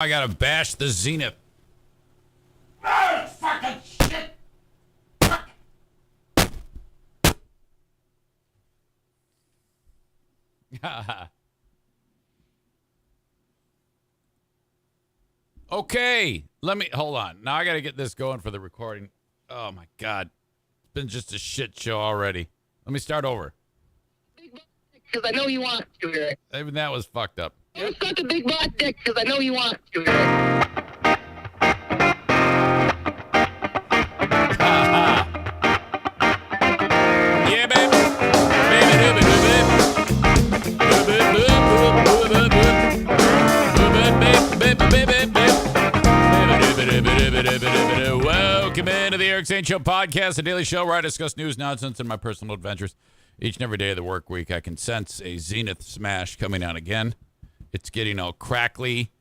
I gotta bash the Zenith. Oh, fucking shit! Fuck. Okay, let me hold on. Now I gotta get this going for the recording. Oh my god, it's been just a shit show already. Let me start over. Because I know you want to hear it. Even that was fucked up. You're such a big black dick because I know you want to hear it. Yeah, baby. Baby, welcome into the Eric Zane Show podcast, a daily show where I discuss news, nonsense, and my personal adventures. Each and every day of the work week, I can sense a Zenith smash coming on again. It's getting all crackly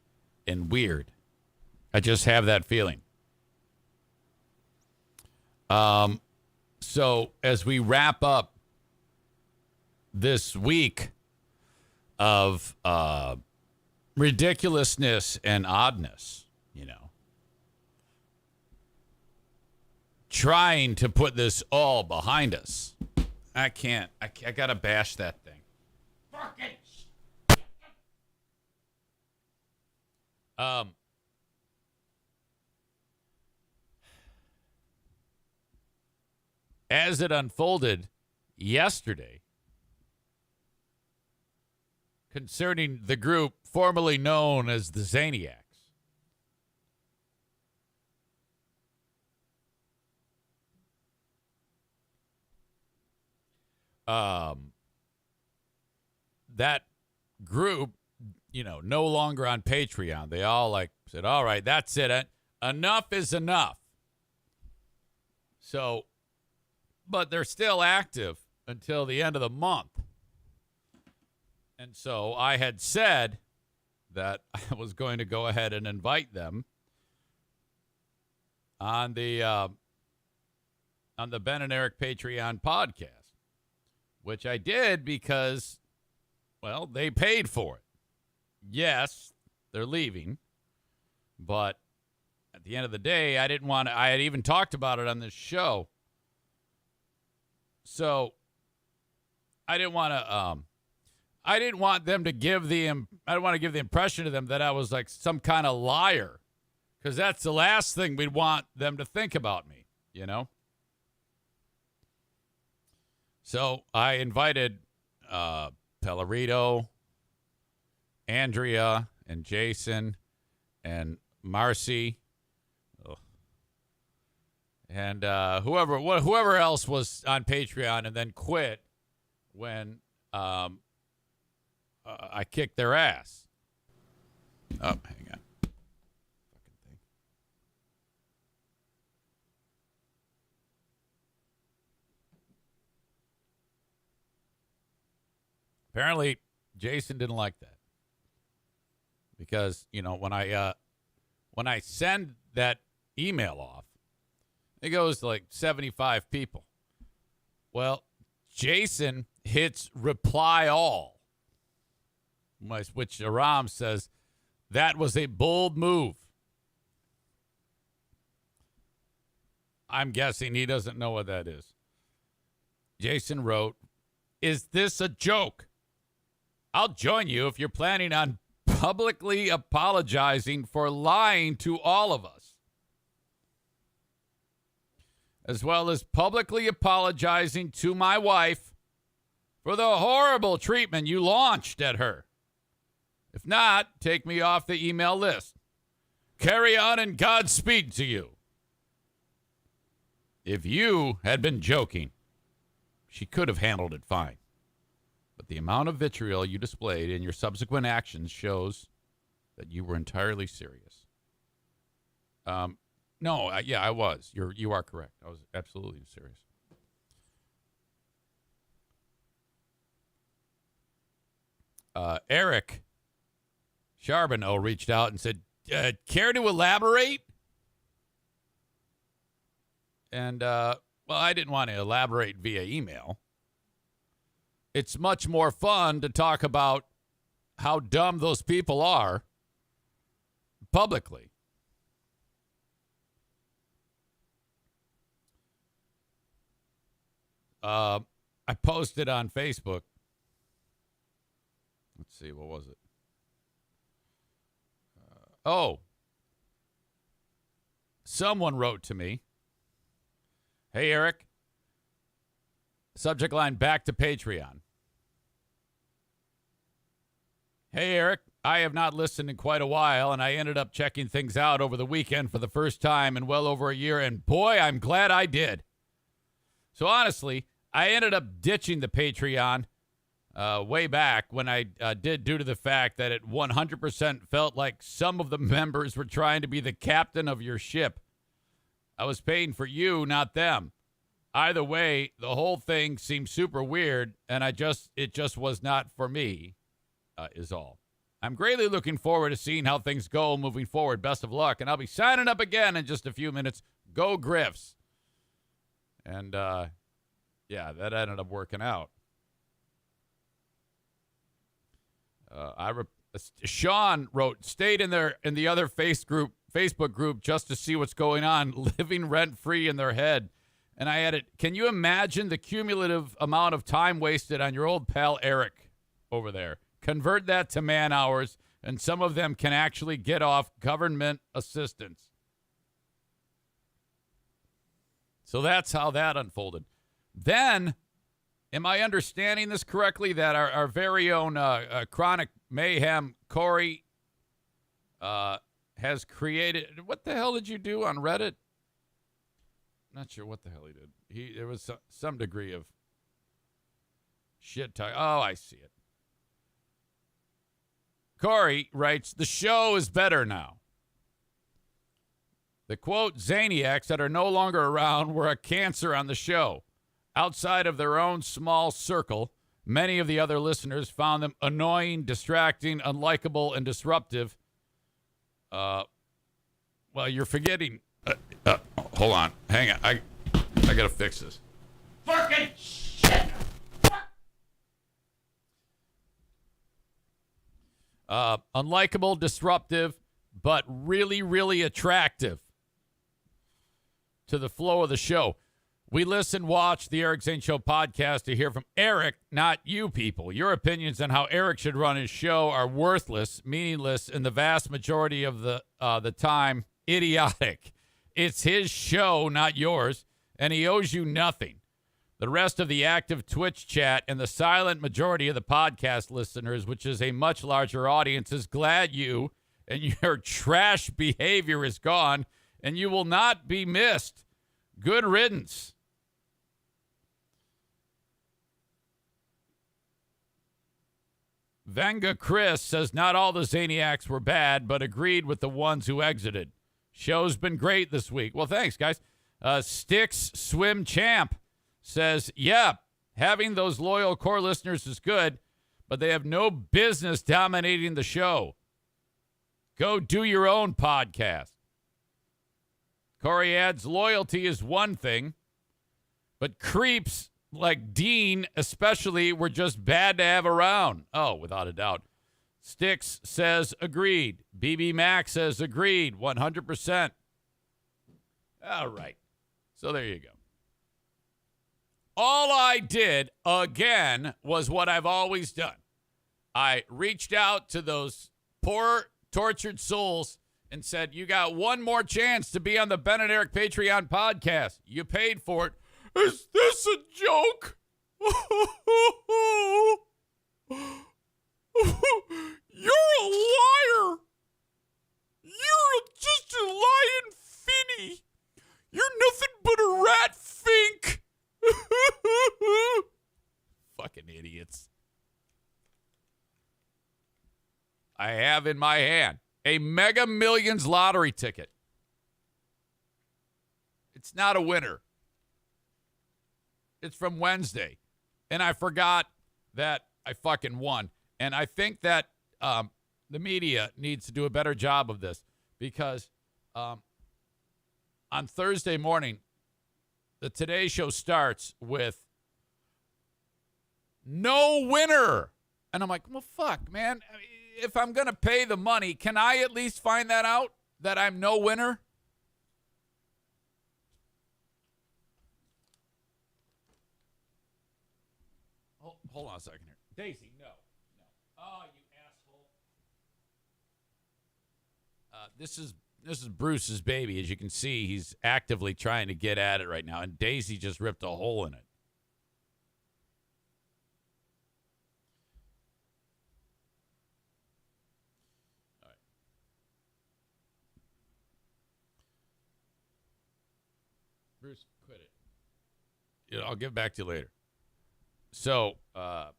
and weird. I just have that feeling. So as we wrap up this week of ridiculousness and oddness, trying to put this all behind us. I can't. I gotta bash that thing. Fucking As it unfolded yesterday concerning the group formerly known as the Zaniacs. That group, no longer on Patreon. They all said, all right, that's it. Enough is enough. So, but they're still active until the end of the month. And so I had said that I was going to go ahead and invite them on the Ben and Eric Patreon podcast, which I did because, well, they paid for it. Yes, they're leaving, but at the end of the day, I didn't want to. I had even talked about it on this show. So I didn't want to. I didn't want them to give the. I don't want to give the impression to them that I was like some kind of liar, because that's the last thing we'd want them to think about me. So I invited Pellerito, Andrea, and Jason, and Marcy. And whoever else was on Patreon and then quit when I kicked their ass. Oh, hang on. Fucking thing. Apparently, Jason didn't like that because when I send that email off, it goes to 75 people. Well, Jason hits reply all, which Aram says that was a bold move. I'm guessing he doesn't know what that is. Jason wrote, "Is this a joke? I'll join you if you're planning on publicly apologizing for lying to all of us, as well as publicly apologizing to my wife for the horrible treatment you launched at her. If not, take me off the email list. Carry on and Godspeed to you. If you had been joking, she could have handled it fine. But the amount of vitriol you displayed in your subsequent actions shows that you were entirely serious." No, I was. You are correct. I was absolutely serious. Eric Charbonneau reached out and said, "Care to elaborate?" And I didn't want to elaborate via email. It's much more fun to talk about how dumb those people are publicly. I posted on Facebook. Let's see, what was it? Someone wrote to me. Hey, Eric. Subject line, back to Patreon. Hey, Eric. I have not listened in quite a while, and I ended up checking things out over the weekend for the first time in well over a year, and boy, I'm glad I did. So honestly, I ended up ditching the Patreon way back when I did, due to the fact that it 100% felt like some of the members were trying to be the captain of your ship. I was paying for you, not them. Either way, the whole thing seemed super weird, and it just was not for me, is all. I'm greatly looking forward to seeing how things go moving forward. Best of luck, and I'll be signing up again in just a few minutes. Go Griffs. And, yeah, that ended up working out. Sean wrote, stayed in the other Facebook group just to see what's going on, living rent-free in their head. And I added, can you imagine the cumulative amount of time wasted on your old pal Eric over there? Convert that to man hours, and some of them can actually get off government assistance. So that's how that unfolded. Then, am I understanding this correctly, that our very own Chronic Mayhem Corey has created... What the hell did you do on Reddit? Not sure what the hell he did. There was some degree of shit talk. Oh, I see it. Corey writes, the show is better now. The quote, Zaniacs that are no longer around were a cancer on the show. Outside of their own small circle, many of the other listeners found them annoying, distracting, unlikable, and disruptive. Well, you're forgetting. Hold on. Hang on. I got to fix this. Fucking shit! Unlikable, disruptive, but really, really attractive to the flow of the show. We watch the Eric Zane Show podcast to hear from Eric, not you people. Your opinions on how Eric should run his show are worthless, meaningless, and the vast majority of the time, idiotic. It's his show, not yours, and he owes you nothing. The rest of the active Twitch chat and the silent majority of the podcast listeners, which is a much larger audience, is glad you and your trash behavior is gone, and you will not be missed. Good riddance. Venga Chris says not all the Zaniacs were bad, but agreed with the ones who exited. Show's been great this week. Well, thanks, guys. Sticks Swim Champ says, yeah, having those loyal core listeners is good, but they have no business dominating the show. Go do your own podcast. Corey adds, loyalty is one thing, but creeps like Dean especially were just bad to have around. Oh, without a doubt. Sticks says agreed. BB Max says agreed, 100%. All right. So there you go. All I did, again, was what I've always done. I reached out to those poor, tortured souls and said, you got one more chance to be on the Ben and Eric Patreon podcast. You paid for it. Is this a joke? You're a liar. You're just a lying finny. You're nothing but a rat fink. Fucking idiots. I have in my hand a Mega Millions lottery ticket. It's not a winner. It's from Wednesday. And I forgot that I fucking won. And I think that the media needs to do a better job of this because on Thursday morning, the Today Show starts with no winner. And I'm like, well, fuck, man. if I'm going to pay the money, can I at least find that out, that I'm no winner? Hold on a second here. Daisy, no. Oh, you asshole. This is Bruce's baby. As you can see, he's actively trying to get at it right now, and Daisy just ripped a hole in it. All right. Bruce, quit it. Yeah, I'll get back to you later. So, my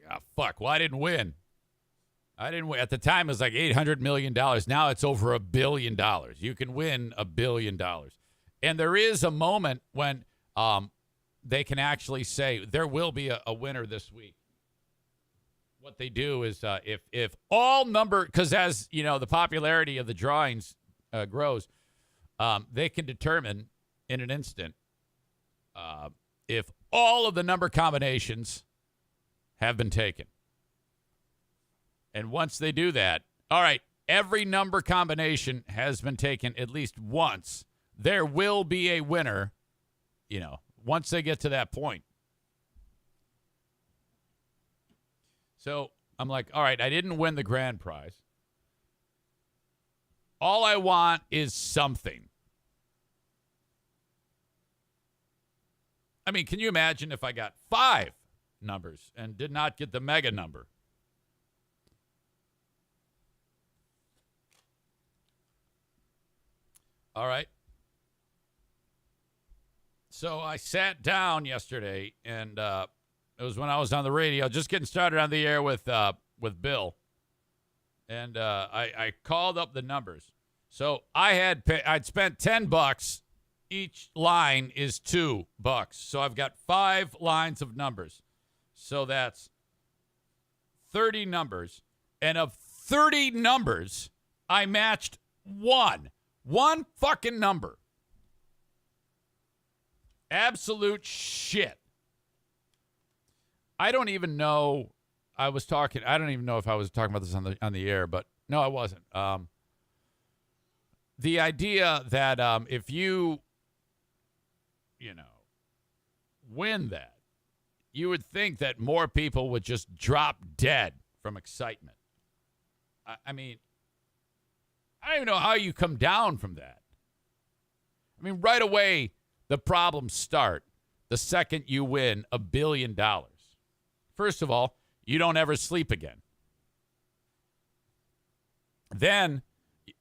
God, fuck. Well, I didn't win. At the time, it was like $800 million. Now it's over $1 billion. You can win $1 billion. And there is a moment when they can actually say there will be a winner this week. What they do is if all number, because as you know, the popularity of the drawings grows, they can determine in an instant if all of the number combinations have been taken. And once they do that, all right, every number combination has been taken at least once. There will be a winner, once they get to that point. So I'm like, all right, I didn't win the grand prize. All I want is something. I mean, can you imagine if I got 5 numbers and did not get the mega number? All right. So I sat down yesterday, and it was when I was on the radio, just getting started on the air with Bill, and I called up the numbers. So I'd spent $10. Each line is $2. So I've got 5 lines of numbers. So that's 30 numbers. And of 30 numbers, I matched one fucking number. Absolute shit. I don't even know I don't even know if I was talking about this on the air, but no, I wasn't. The idea that if you win that, you would think that more people would just drop dead from excitement. I mean, I don't even know how you come down from that. I mean, right away, the problems start the second you win $1 billion. First of all, you don't ever sleep again. Then,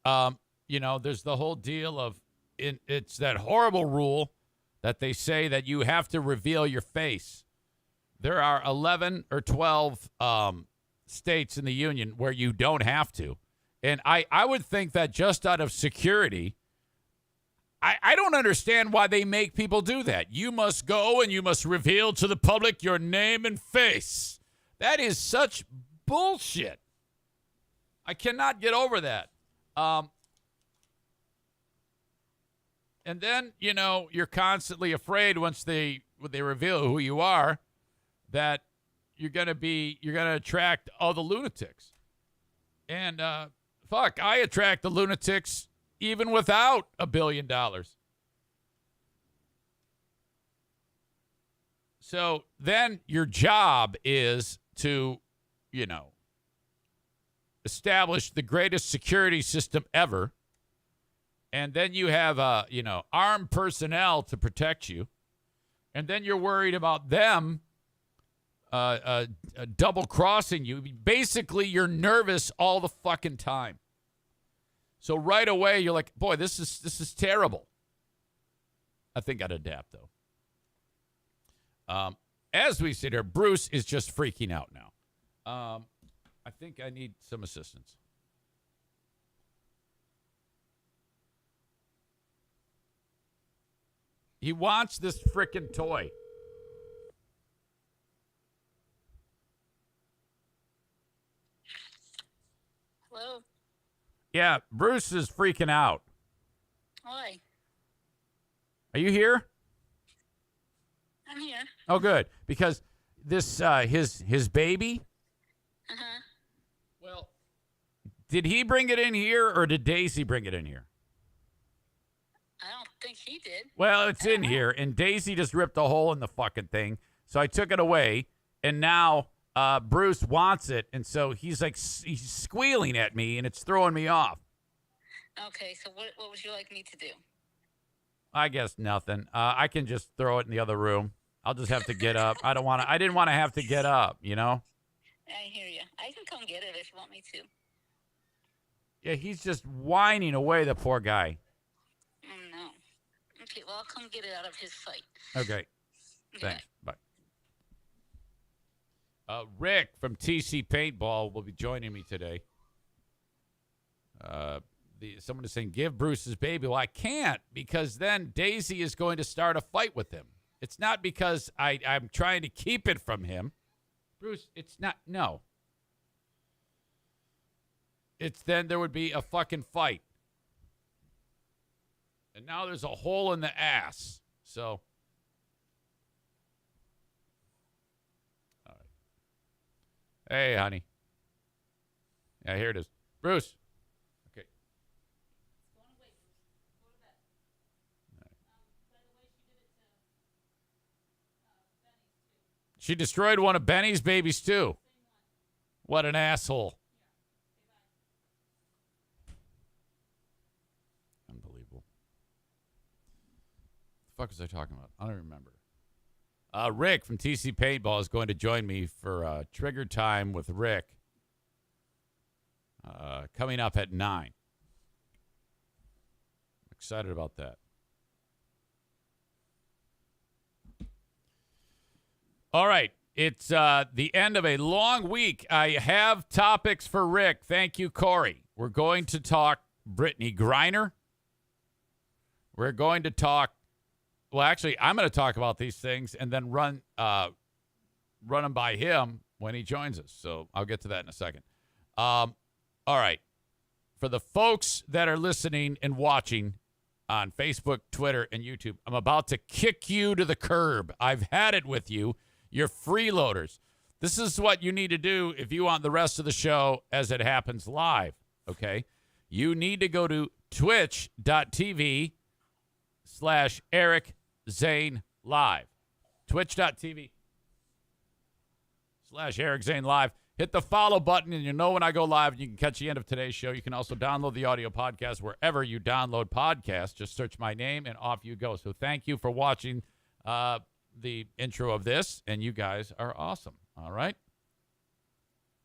there's the whole deal of it's that horrible rule that they say that you have to reveal your face. There are 11 or 12 states in the union where you don't have to. And I would think that just out of security, I don't understand why they make people do that. You must go and you must reveal to the public your name and face. That is such bullshit. I cannot get over that. And then, you're constantly afraid once they reveal who you are that you're going to attract all the lunatics. And I attract the lunatics even without $1 billion. So then your job is to, establish the greatest security system ever. And then you have, armed personnel to protect you. And then you're worried about them double-crossing you. Basically, you're nervous all the fucking time. So right away, you're like, boy, this is terrible. I think I'd adapt, though. As we sit here, Bruce is just freaking out now. I think I need some assistance. He wants this frickin' toy. Hello. Yeah, Bruce is freaking out. Hi. Are you here? I'm here. Oh, good. Because this his baby Uh-huh. Well, did he bring it in here or did Daisy bring it in here? I don't think he did. Well, it's in here, and Daisy just ripped a hole in the fucking thing. So I took it away, and now Bruce wants it, and so he's squealing at me, and it's throwing me off. Okay, so what would you like me to do? I guess nothing. I can just throw it in the other room. I'll just have to get up. I didn't want to have to get up, you know? I hear you. I can come get it if you want me to. Yeah, he's just whining away, the poor guy. Oh, no. Okay, well, I'll come get it out of his sight. Okay. Okay. Thanks. Bye. Rick from TC Paintball will be joining me today. Someone is saying, give Bruce his baby. Well, I can't because then Daisy is going to start a fight with him. It's not because I'm trying to keep it from him. Bruce, it's not. No. It's then there would be a fucking fight. And now there's a hole in the ass. So. All right. Hey, honey. Yeah, here it is. Bruce. Okay. She destroyed one of Benny's babies, too. What an asshole. Unbelievable. What the fuck was I talking about? I don't remember. Rick from TC Paintball is going to join me for Trigger Time with Rick coming up at 9. I'm excited about that. All right. It's the end of a long week. I have topics for Rick. Thank you, Corey. We're going to talk Brittany Griner. We're going to talk. Well, actually, I'm going to talk about these things and then run them by him when he joins us. So I'll get to that in a second. All right. For the folks that are listening and watching on Facebook, Twitter, and YouTube, I'm about to kick you to the curb. I've had it with you. You're freeloaders. This is what you need to do if you want the rest of the show as it happens live, okay? You need to go to twitch.tv/Eric Zane Live. Twitch.tv/Eric Zane Live. Hit the follow button, and you'll know when I go live, and you can catch the end of today's show. You can also download the audio podcast wherever you download podcasts. Just search my name, and off you go. So thank you for watching the intro of this, and you guys are awesome. All right?